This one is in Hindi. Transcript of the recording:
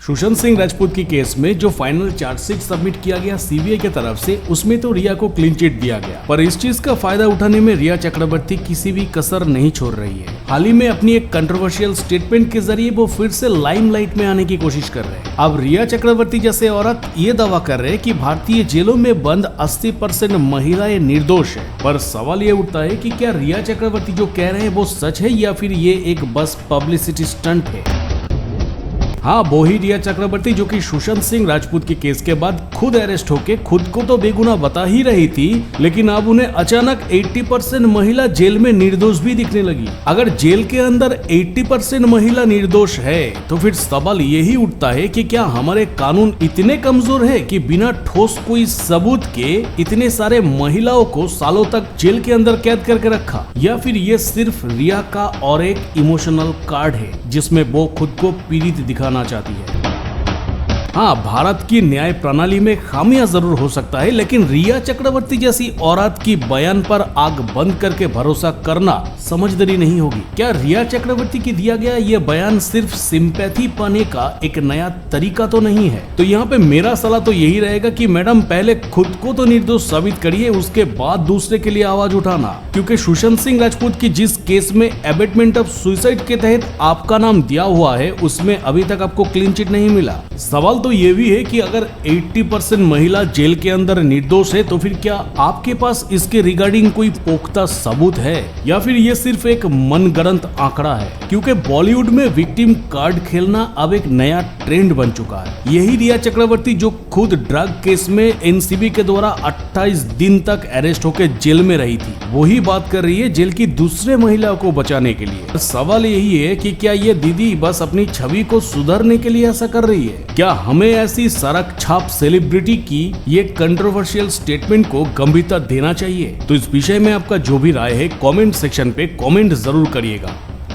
सुशांत सिंह राजपूत की केस में जो फाइनल चार्जशीट सबमिट किया गया सीबीआई की तरफ से, उसमें तो रिया को क्लीन चिट दिया गया, पर इस चीज का फायदा उठाने में रिया चक्रवर्ती किसी भी कसर नहीं छोड़ रही है। हाल ही में अपनी एक कंट्रोवर्शियल स्टेटमेंट के जरिए वो फिर से लाइमलाइट में आने की कोशिश कर रहे हैं। अब रिया चक्रवर्ती जैसे औरत ये दावा कर रहे हैं कि भारतीय जेलों में बंद 80% महिलाएं निर्दोष है, पर सवाल ये उठता है कि क्या रिया चक्रवर्ती जो कह रहे हैं वो सच है या फिर ये एक बस पब्लिसिटी स्टंट है। हाँ, वो ही रिया चक्रवर्ती जो कि सुशांत सिंह राजपूत के केस के बाद खुद अरेस्ट होके खुद को तो बेगुनाह बता ही रही थी, लेकिन अब उन्हें अचानक 80% महिला जेल में निर्दोष भी दिखने लगी। अगर जेल के अंदर 80% महिला निर्दोष है तो फिर सवाल यही उठता है कि क्या हमारे कानून इतने कमजोर है कि बिना ठोस कोई सबूत के इतने सारे महिलाओं को सालों तक जेल के अंदर कैद करके रखा, या फिर ये सिर्फ रिया का और एक इमोशनल कार्ड है जिसमें वो खुद को पीड़ित दिखाना चाहती है। हाँ, भारत की न्याय प्रणाली में खामियां जरूर हो सकता है, लेकिन रिया चक्रवर्ती जैसी औरत की बयान पर आंख बंद करके भरोसा करना समझदारी नहीं होगी। क्या रिया चक्रवर्ती की दिया गया ये बयान सिर्फ सिंपैथी पाने का एक नया तरीका तो नहीं है? तो यहाँ पे मेरा सलाह तो यही रहेगा कि मैडम पहले खुद को तो निर्दोष साबित करिए, उसके बाद दूसरे के लिए आवाज उठाना, क्योंकि सुशांत सिंह राजपूत की जिस केस में एबेटमेंट ऑफ सुसाइड के तहत आपका नाम दिया हुआ है उसमें अभी तक आपको क्लीन चिट नहीं मिला। सवाल तो ये भी है कि अगर 80% महिला जेल के अंदर निर्दोष है तो फिर क्या आपके पास इसके रिगार्डिंग कोई पुख्ता सबूत है, या फिर ये सिर्फ एक मनगढ़ंत आंकड़ा है? क्योंकि बॉलीवुड में विक्टिम कार्ड खेलना अब एक नया ट्रेंड बन चुका है। यही रिया चक्रवर्ती जो खुद ड्रग केस में एनसीबी के द्वारा 28 दिन तक अरेस्ट होकर जेल में रही थी, वही बात कर रही है जेल की दूसरे महिलाओं को बचाने के लिए। सवाल यही है कि क्या ये दीदी बस अपनी छवि को सुधारने के लिए ऐसा कर रही है? क्या हमें ऐसी सड़क छाप सेलिब्रिटी की ये कंट्रोवर्शियल स्टेटमेंट को गंभीरता देना चाहिए? तो इस विषय में आपका जो भी राय है कमेंट सेक्शन पे कमेंट जरूर करिएगा।